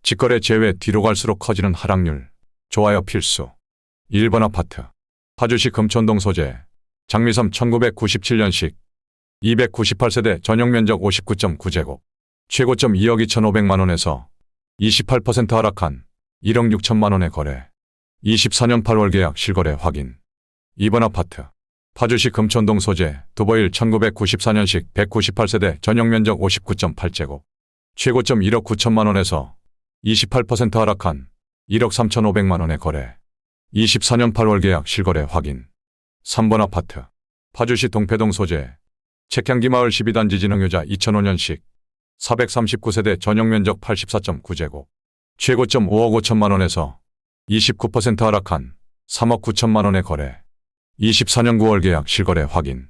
직거래 제외 뒤로 갈수록 커지는 하락률. 좋아요 필수. 1번 아파트. 파주시 금천동 소재. 장미섬 1997년식. 298세대 전용면적 59.9제곱. 최고점 2억 2,500만 원에서 28% 하락한 1억 6천만 원에 거래. 24년 8월 계약 실거래 확인. 2번 아파트. 파주시 금천동 소재. 두보일 1994년식 198세대 전용면적 59.8제곱. 최고점 1억 9천만 원에서 28% 하락한 1억 3,500만 원에 거래. 24년 8월 계약 실거래 확인. 3번 아파트. 파주시 동패동 소재. 책향기 마을 12단지 진흥유자 2005년식. 439세대 전용면적 84.9제곱. 최고점 5억 5천만 원에서 29% 하락한 3억 9천만 원에 거래. 24년 9월 계약 실거래 확인.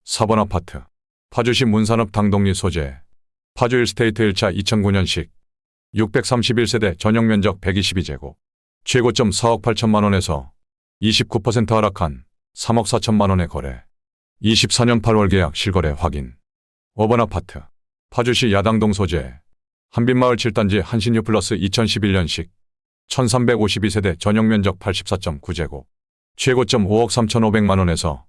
4번 아파트. 파주시 문산읍 당동리 소재. 파주 1스테이트 1차 2009년식. 631세대 전용면적 122제곱. 최고점 4억 8천만 원에서 29% 하락한 3억 4천만 원에 거래. 24년 8월 계약 실거래 확인. 5번 아파트. 파주시 야당동 소재. 한빛마을 7단지 한신유 플러스 2011년식. 1352세대 전용면적 84.9제곱. 최고점 5억 3,500만 원에서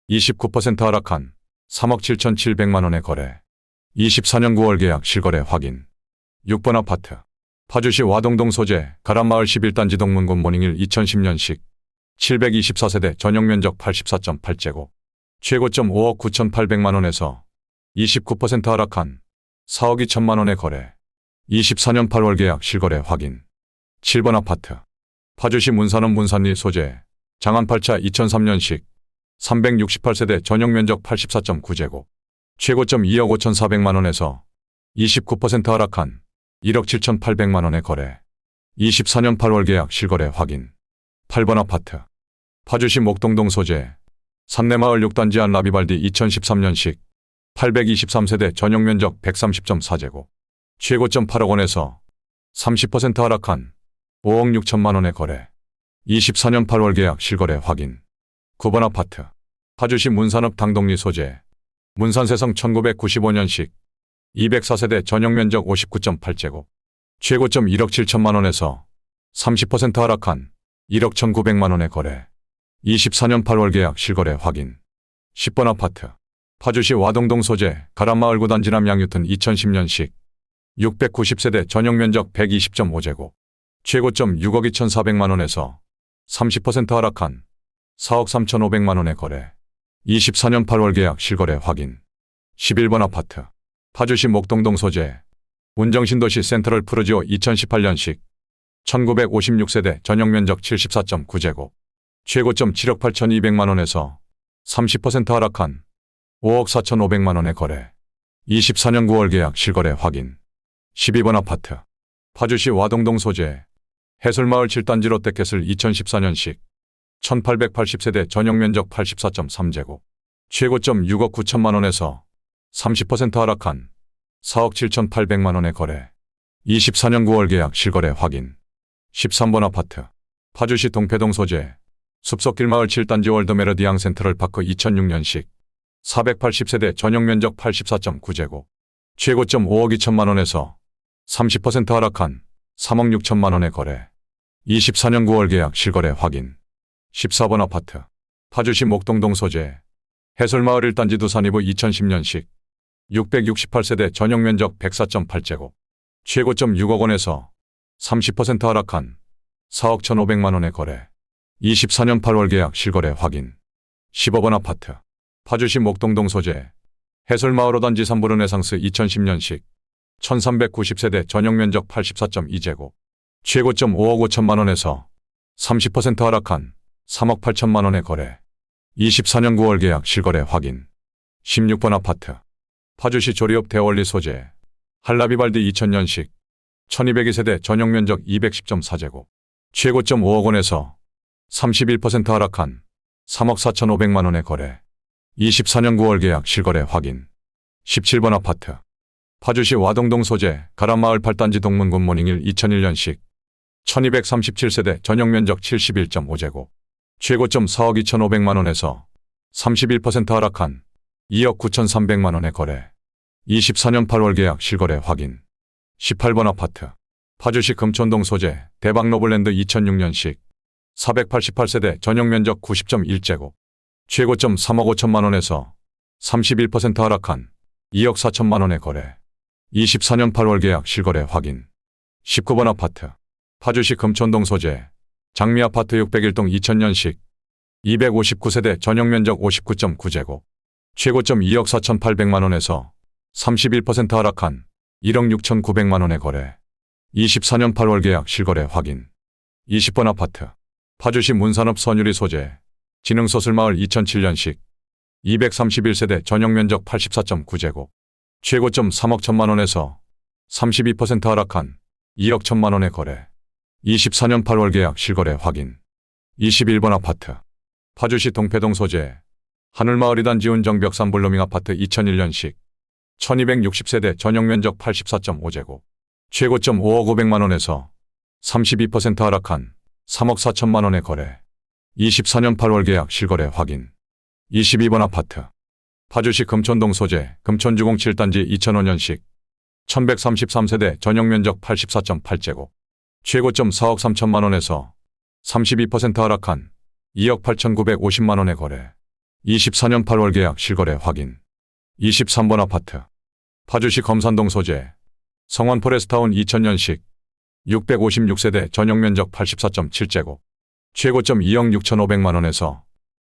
29% 하락한 3억 7,700만 원에 거래. 24년 9월 계약 실거래 확인. 6번 아파트. 파주시 와동동 소재. 가람마을 11단지 동문군 모닝힐 2010년식. 724세대 전용면적 84.8제곱. 최고점 5억 9,800만 원에서 29% 하락한 4억 2천만 원에 거래. 24년 8월 계약 실거래 확인. 7번 아파트. 파주시 문산읍 문산리 소재. 장안 8차 2003년식. 368세대 전용면적 84.9제곱. 최고점 2억 5,400만 원에서 29% 하락한 1억 7,800만 원에 거래. 24년 8월 계약 실거래 확인. 8번 아파트. 파주시 목동동 소재. 산내마을 6단지 안 라비발디 2013년식. 823세대 전용면적 130.4제곱. 최고점 8억 원에서 30% 하락한 5억 6천만 원에 거래. 24년 8월 계약 실거래 확인. 9번 아파트. 파주시 문산읍 당동리 소재. 문산세성 1995년식. 204세대 전용면적 59.8제곱. 최고점 1억 7천만 원에서 30% 하락한 1억 1,900만 원에 거래. 24년 8월 계약 실거래 확인. 10번 아파트. 파주시 와동동 소재. 가람마을 9단지 남양유튼 2010년식. 690세대 전용면적 120.5제곱. 최고점 6억 2,400만 원에서 30% 하락한 4억 3,500만 원에 거래. 24년 8월 계약 실거래 확인. 11번 아파트. 파주시 목동동 소재. 운정신도시 센트럴 푸르지오 2018년식. 1956세대 전용면적 74.9제곱. 최고점 7억 8,200만 원에서 30% 하락한 5억 4,500만 원에 거래. 24년 9월 계약 실거래 확인. 12번 아파트. 파주시 와동동 소재. 해솔마을 7단지 롯데캐슬 2014년식. 1880세대 전용면적 84.3제곱. 최고점 6억 9천만 원에서 30% 하락한 4억 7,800만 원에 거래. 24년 9월 계약 실거래 확인. 13번 아파트. 파주시 동패동 소재. 숲속길마을 7단지 월드메러디앙 센트럴파크 2006년식. 480세대 전용면적 84.9제곱. 최고점 5억 2천만 원에서 30% 하락한 3억 6천만 원에 거래. 24년 9월 계약 실거래 확인. 14번 아파트. 파주시 목동동 소재. 해솔마을 1단지 두산이브 2010년식. 668세대 전용면적 104.8제곱. 최고점 6억 원에서 30% 하락한 4억 1,500만 원에 거래. 24년 8월 계약 실거래 확인. 15번 아파트. 파주시 목동동 소재. 해솔마을 5단지 삼부르네상스 2010년식. 1390세대 전용면적 84.2제곱. 최고점 5억 5천만 원에서 30% 하락한 3억 8천만 원에 거래. 24년 9월 계약 실거래 확인. 16번 아파트. 파주시 조리업 대월리 소재. 한라비발디 2000년식. 1202세대 전용면적 210.4제곱. 최고점 5억 원에서 31% 하락한 3억 4,500만 원에 거래. 24년 9월 계약 실거래 확인. 17번 아파트. 파주시 와동동 소재. 가람마을 8단지 동문군 모닝힐 2001년식. 1237세대 전용면적 71.5제곱. 최고점 4억 2,500만 원에서 31% 하락한 2억 9,300만 원에 거래. 24년 8월 계약 실거래 확인. 18번 아파트. 파주시 금천동 소재 대박노블랜드 2006년식 488세대 전용면적 90.1제곱 최고점 3억 5천만 원에서 31% 하락한 2억 4천만 원에 거래. 24년 8월 계약 실거래 확인. 19번 아파트 파주시 금천동 소재 장미아파트 601동 2000년식 259세대 전용면적 59.9제곱 최고점 2억 4,800만 원에서 31% 하락한 1억 6,900만 원에 거래. 24년 8월 계약 실거래 확인. 20번 아파트 파주시 문산읍 선유리 소재 진흥소슬마을 2007년식 231세대 전용면적 84.9제곱 최고점 3억 1천만 원에서 32% 하락한 2억 1천만 원에 거래. 24년 8월 계약 실거래 확인. 21번 아파트 파주시 동패동 소재 하늘마을 2단 지운 정벽 3블루밍 아파트 2001년식 1260세대 전용면적 84.5제곱 최고점 5억 5백만 원에서 32% 하락한 3억 4천만 원에 거래. 24년 8월 계약 실거래 확인. 22번 아파트 파주시 금천동 소재 금천주공 7단지 2005년식 1133세대 전용면적 84.8제곱 최고점 4억 3천만 원에서 32% 하락한 2억 8,950만 원에 거래. 24년 8월 계약 실거래 확인. 23번 아파트 파주시 검산동 소재 성원 포레스타운 2000년식 656세대 전용면적 84.7제곱 최고점 2억 6,500만 원에서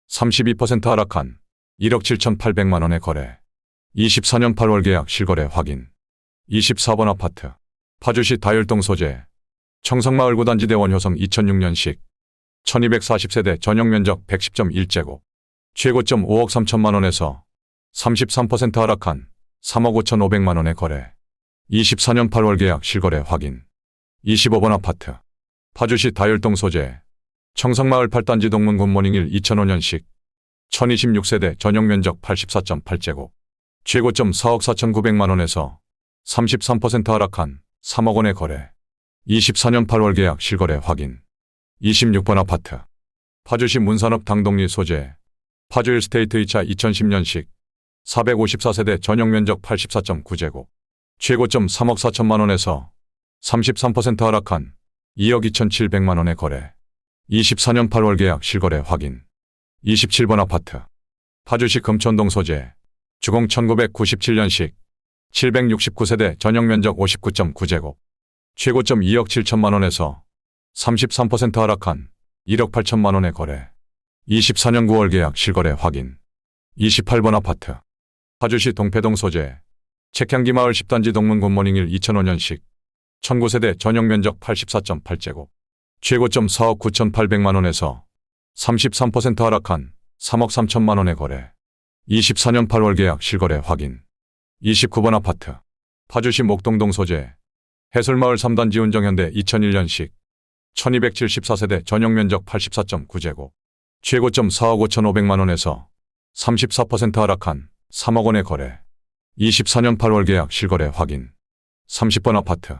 32% 하락한 1억 7,800만 원에 거래. 24년 8월 계약 실거래 확인. 24번 아파트 파주시 다율동 소재 청성마을 9단지 대원효성 2006년식 1240세대 전용면적 110.1제곱 최고점 5억 3천만 원에서 33% 하락한 3억 5,500만 원에 거래. 24년 8월 계약 실거래 확인. 25번 아파트 파주시 다율동 소재 청성마을 8단지 동문 굿모닝 1 2005년식 1026세대 전용면적 84.8제곱 최고점 4억 4,900만 원에서 33% 하락한 3억 원에 거래. 24년 8월 계약 실거래 확인. 26번 아파트 파주시 문산읍 당동리 소재 파주 1스테이트 2차 2010년식 454세대 전용면적 84.9제곱 최고점 3억 4천만 원에서 33% 하락한 2억 2,700만 원에 거래. 24년 8월 계약 실거래 확인. 27번 아파트 파주시 금천동 소재 주공 1997년식 769세대 전용면적 59.9제곱 최고점 2억 7천만 원에서 33% 하락한 1억 8천만 원에 거래. 24년 9월 계약 실거래 확인. 28번 아파트 파주시 동패동 소재 책향기 마을 10단지 동문 굿모닝 1 2005년식 1009세대 전용면적 84.8제곱 최고점 4억 9,800만 원에서 33% 하락한 3억 3천만 원에 거래. 24년 8월 계약 실거래 확인. 29번 아파트 파주시 목동동 소재 해솔마을 3단지 운정현대 2001년식 1274세대 전용면적 84.9제곱 최고점 4억 5,500만 원에서 34% 하락한 3억 원에 거래. 24년 8월 계약 실거래 확인. 30번 아파트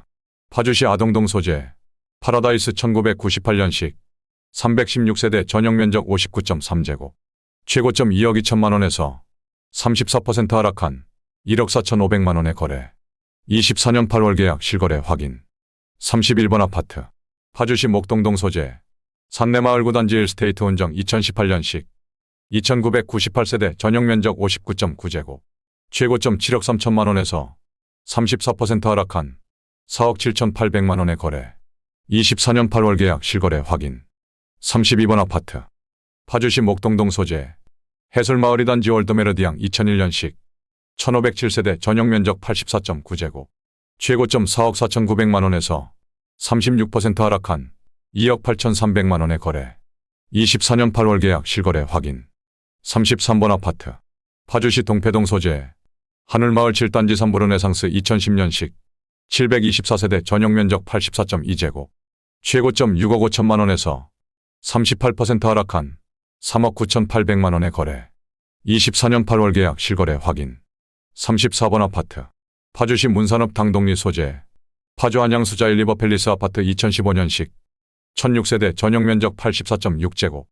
파주시 아동동 소재 파라다이스 1998년식 316세대 전용면적 59.3제곱 최고점 2억 2천만 원에서 34% 하락한 1억 4,500만 원에 거래. 24년 8월 계약 실거래 확인. 31번 아파트 파주시 목동동 소재 산내마을 9단지 1스테이트 운정 2018년식 2998세대 전용면적 59.9제곱 최고점 7억 3천만 원에서 34% 하락한 4억 7,800만 원에 거래. 24년 8월 계약 실거래 확인. 32번 아파트 파주시 목동동 소재 해솔마을 2단지 월드메르디앙 2001년식 1507세대 전용면적 84.9제곱 최고점 4억 4,900만 원에서 36% 하락한 2억 8,300만 원에 거래. 24년 8월 계약 실거래 확인. 33번 아파트 파주시 동패동 소재 하늘마을 7단지 3브르네상스 2010년식 724세대 전용면적 84.2제곱 최고점 6억 5천만 원에서 38% 하락한 3억 9,800만 원에 거래. 24년 8월 계약 실거래 확인. 34번 아파트 파주시 문산읍 당동리 소재 파주 안양수자 1리버 팰리스 아파트 2015년식 1006세대 전용면적 84.6제곱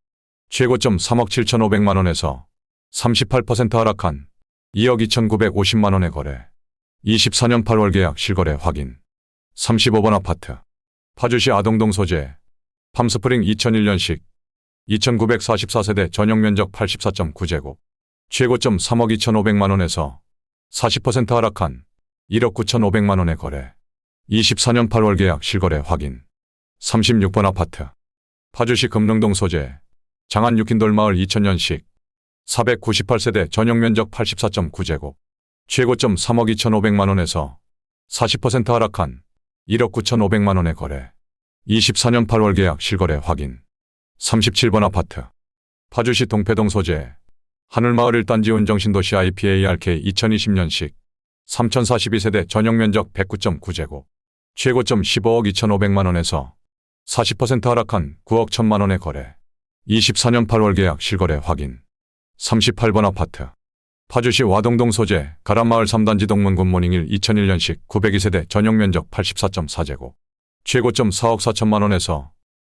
최고점 3억 7,500만 원에서 38% 하락한 2억 2,950만 원에 거래. 24년 8월 계약 실거래 확인. 35번 아파트 파주시 아동동 소재 팜스프링 2001년식 2944세대 전용 면적 84.9제곱 최고점 3억 2,500만 원에서 40% 하락한 1억 9,500만 원에 거래. 24년 8월 계약 실거래 확인. 36번 아파트 파주시 금릉동 소재 장안 6인돌 마을 2000년식 498세대 전용 면적 84.9제곱 최고점 3억 2,500만 원에서 40% 하락한 1억 9,500만 원에 거래. 24년 8월 계약 실거래 확인. 37번 아파트 파주시 동패동 소재 하늘마을 1단지 운정신도시 IPARK 2020년식 3042세대 전용 면적 109.9제곱 최고점 15억 2,500만 원에서 40% 하락한 9억 1,000만 원에 거래. 24년 8월 계약 실거래 확인. 38번 아파트 파주시 와동동 소재 가람마을 3단지 동문 굿모닝 1 2001년식 902세대 전용 면적 84.4제곱 최고점 4억 4천만 원에서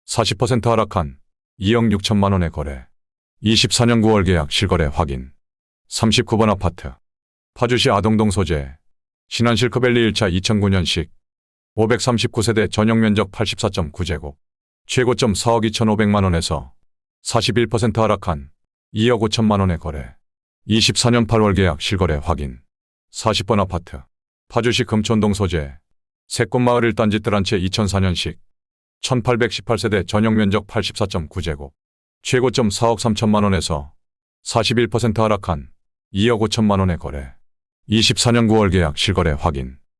40% 하락한 2억 6천만 원에 거래. 24년 9월 계약 실거래 확인. 39번 아파트 파주시 아동동 소재 신안실크밸리 1차 2009년식 539세대 전용 면적 84.9제곱 최고점 4억 2,500만 원에서 41% 하락한 2억 5천만 원에 거래. 24년 8월 계약 실거래 확인. 40번 아파트 파주시 금촌동 소재 새꽃마을 1단지 뜰한채 2004년식 1818세대 전용 면적 84.9제곱 최고점 4억 3천만 원에서 41% 하락한 2억 5천만 원에 거래. 24년 9월 계약 실거래 확인.